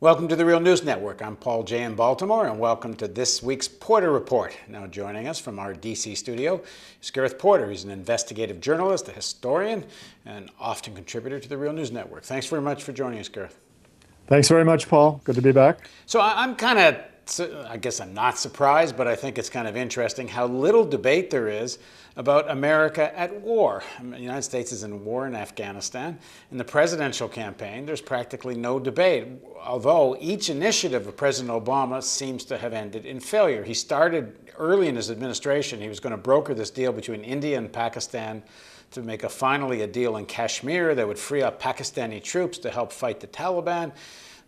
Welcome to the Real News Network. I'm Paul Jay in Baltimore, and welcome to this week's Porter Report. Now joining us from our D.C. studio is Gareth Porter. He's an investigative journalist, a historian, and often contributor to the Real News Network. Thanks very much for joining us, Gareth. Thanks very much, Paul. Good to be back. So I'm kind of, I guess I'm not surprised, but I think it's kind of interesting how little debate there is about America at war. The United States is in war in Afghanistan. In the presidential campaign, there's practically no debate, although each initiative of President Obama seems to have ended in failure. He started early in his administration. He was going to broker this deal between India and Pakistan to make finally a deal in Kashmir that would free up Pakistani troops to help fight the Taliban.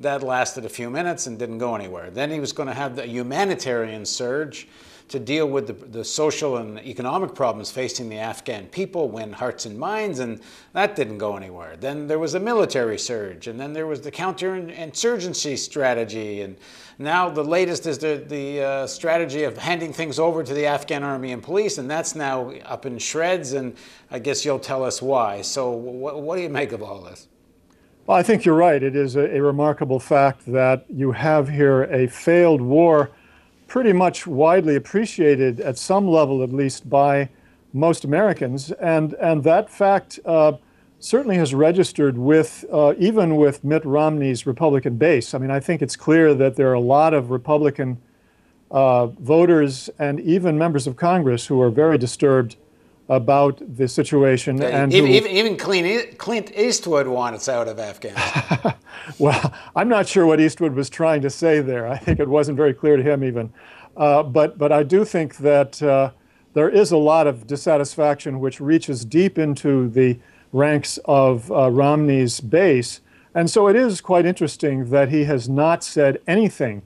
That lasted a few minutes and didn't go anywhere. Then he was going to have the humanitarian surge to deal with the social and economic problems facing the Afghan people, win hearts and minds, and that didn't go anywhere. Then there was a military surge, and then there was the counterinsurgency strategy, and now the latest is the strategy of handing things over to the Afghan army and police, and that's now up in shreds, and I guess you'll tell us why. So what do you make of all this? Well, I think you're right. It is a remarkable fact that you have here a failed war, pretty much widely appreciated at some level, at least by most Americans. And that fact certainly has registered with, even with Mitt Romney's Republican base. I mean, I think it's clear that there are a lot of Republican voters and even members of Congress who are very disturbed about the situation. And even Clint Eastwood wants out of Afghanistan. Well, I'm not sure what Eastwood was trying to say there. I think it wasn't very clear to him even. But I do think that there is a lot of dissatisfaction which reaches deep into the ranks of Romney's base. And so it is quite interesting that he has not said anything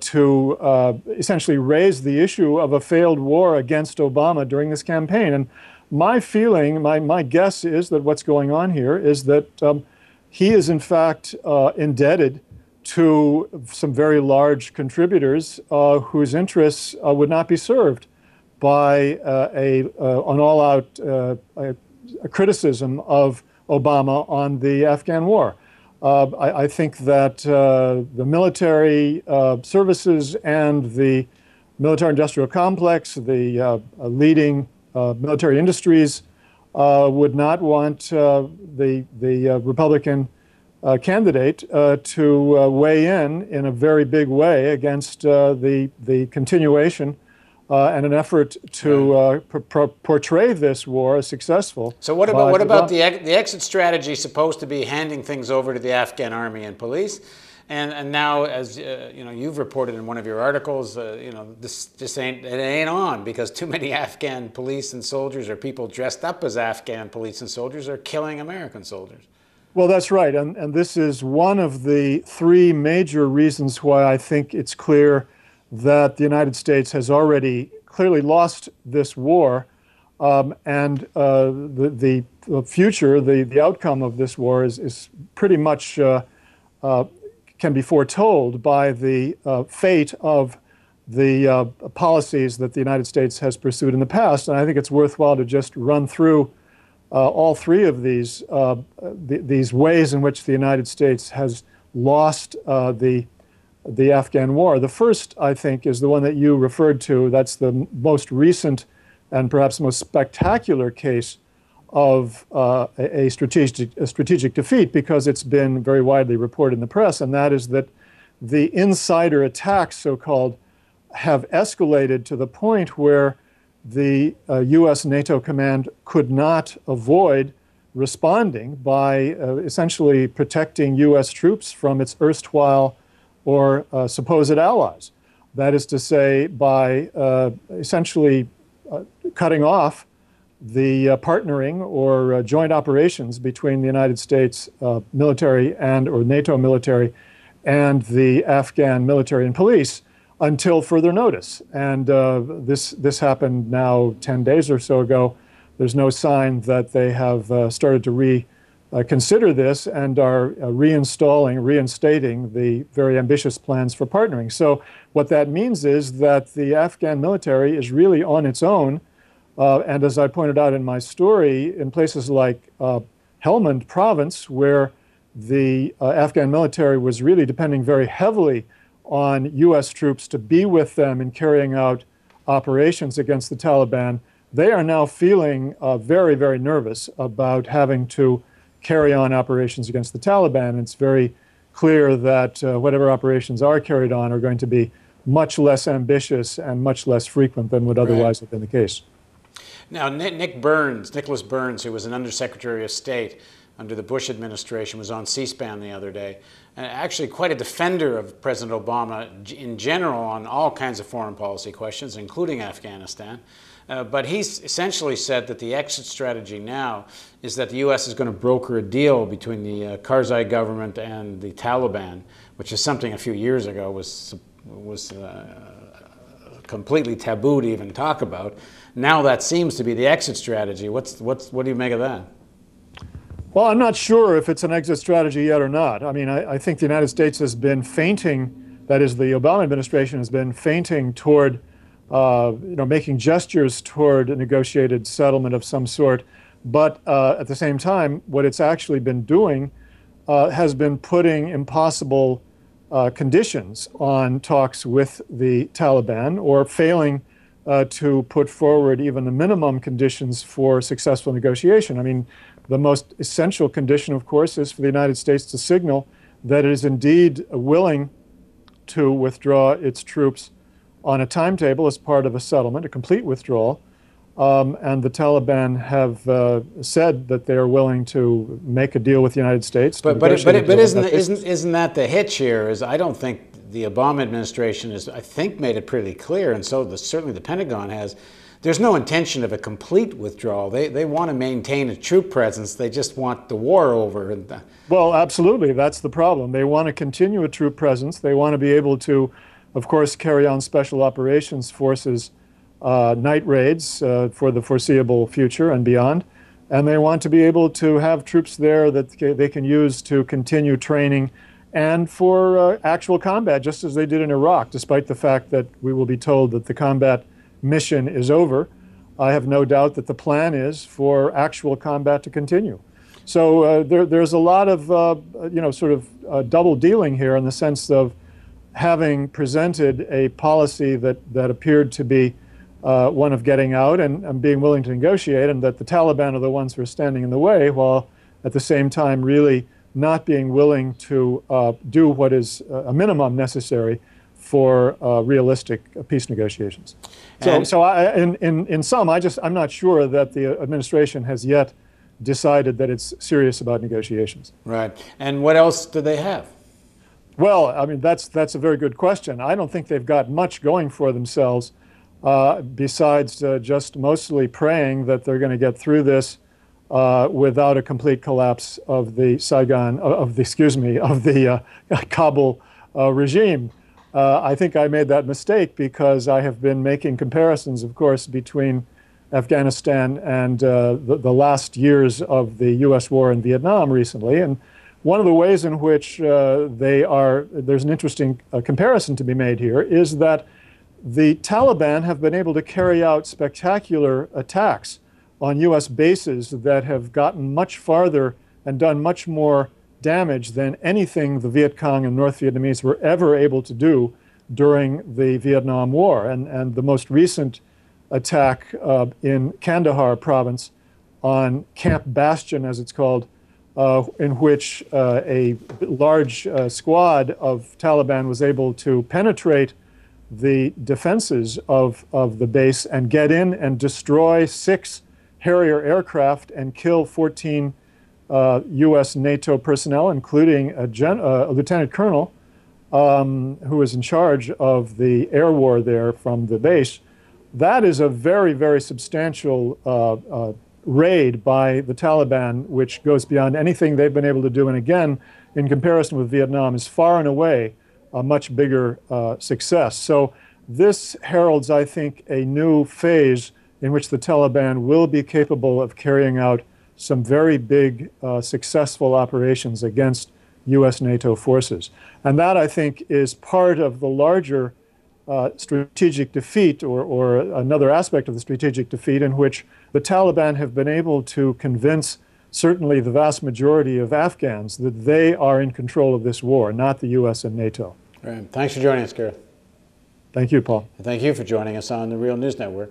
to essentially raise the issue of a failed war against Obama during this campaign. And my feeling, my guess is that what's going on here is that he is in fact indebted to some very large contributors whose interests would not be served by an all-out criticism of Obama on the Afghan war. I think that the military services and the military-industrial complex, the leading military industries, would not want the Republican candidate to weigh in a very big way against the continuation and an effort to portray this war as successful. So what about the exit strategy supposed to be handing things over to the Afghan army and police? And now, as you've reported in one of your articles, this ain't on because too many Afghan police and soldiers or people dressed up as Afghan police and soldiers are killing American soldiers. Well, that's right. And this is one of the three major reasons why I think it's clear that the United States has already clearly lost this war, and the future, the outcome of this war is pretty much can be foretold by the fate of the policies that the United States has pursued in the past. And I think it's worthwhile to just run through all three of these ways in which the United States has lost the Afghan war. The first, I think, is the one that you referred to. That's the most recent and perhaps most spectacular case of a strategic defeat, because it's been very widely reported in the press, and that is that the insider attacks, so-called, have escalated to the point where the U.S. NATO command could not avoid responding by essentially protecting U.S. troops from its erstwhile or supposed allies. That is to say, by essentially cutting off the partnering or joint operations between the United States military or NATO military and the Afghan military and police until further notice. And this happened now 10 days or so ago. There's no sign that they have started to consider this and are reinstating the very ambitious plans for partnering. So what that means is that the Afghan military is really on its own. And as I pointed out in my story, in places like Helmand province, where the Afghan military was really depending very heavily on U.S. troops to be with them in carrying out operations against the Taliban. They are now feeling very, very nervous about having to carry on operations against the Taliban. It's very clear that whatever operations are carried on are going to be much less ambitious and much less frequent than would otherwise have been the case. Now, Nicholas Burns, who was an Undersecretary of State under the Bush administration, was on C-SPAN the other day, and actually quite a defender of President Obama in general on all kinds of foreign policy questions, including Afghanistan. But he's essentially said that the exit strategy now is that the U.S. is going to broker a deal between the Karzai government and the Taliban, which is something a few years ago was completely taboo to even talk about. Now that seems to be the exit strategy. What do you make of that? Well, I'm not sure if it's an exit strategy yet or not. I mean, I think the United States has been feinting, that is, the Obama administration has been feinting toward making gestures toward a negotiated settlement of some sort. But at the same time, what it's actually been doing has been putting impossible conditions on talks with the Taliban, or failing to put forward even the minimum conditions for successful negotiation. I mean, the most essential condition, of course, is for the United States to signal that it is indeed willing to withdraw its troops on a timetable as part of a settlement, a complete withdrawal. And the Taliban have said that they are willing to make a deal with the United States. But isn't that the hitch here? Is I don't think the Obama administration has, I think, made it pretty clear, and so certainly the Pentagon has. There's no intention of a complete withdrawal. They want to maintain a troop presence. They just want the war over. Well, absolutely. That's the problem. They want to continue a troop presence. They want to be able to, of course, carry on special operations forces night raids for the foreseeable future and beyond. And they want to be able to have troops there that they can use to continue training and for actual combat, just as they did in Iraq, despite the fact that we will be told that the combat mission is over. I have no doubt that the plan is for actual combat to continue. So there's a lot of, double dealing here, in the sense of having presented a policy that appeared to be one of getting out and being willing to negotiate, and that the Taliban are the ones who are standing in the way, while at the same time really not being willing to do what is a minimum necessary for realistic peace negotiations. In sum, I'm not sure that the administration has yet decided that it's serious about negotiations. Right. And what else do they have? Well, I mean, that's a very good question. I don't think they've got much going for themselves besides just mostly praying that they're going to get through this without a complete collapse of the Kabul regime. I think I made that mistake because I have been making comparisons, of course, between Afghanistan and the last years of the U.S. war in Vietnam recently. And one of the ways in which there's an interesting comparison to be made here, is that the Taliban have been able to carry out spectacular attacks on U.S. bases that have gotten much farther and done much more damage than anything the Viet Cong and North Vietnamese were ever able to do during the Vietnam War. And the most recent attack in Kandahar province on Camp Bastion, as it's called, in which a large squad of Taliban was able to penetrate the defenses of the base and get in and destroy 6 Harrier aircraft and kill 14 U.S. NATO personnel, including a lieutenant colonel who was in charge of the air war there from the base. That is a very, very substantial raid by the Taliban, which goes beyond anything they've been able to do. And again, in comparison with Vietnam, is far and away a much bigger success. So this heralds, I think, a new phase in which the Taliban will be capable of carrying out some very big, successful operations against U.S. NATO forces. And that, I think, is part of the larger strategic defeat, or another aspect of the strategic defeat, in which the Taliban have been able to convince certainly the vast majority of Afghans, that they are in control of this war, not the U.S. and NATO. Right. Thanks for joining us, Gareth. Thank you, Paul. And thank you for joining us on the Real News Network.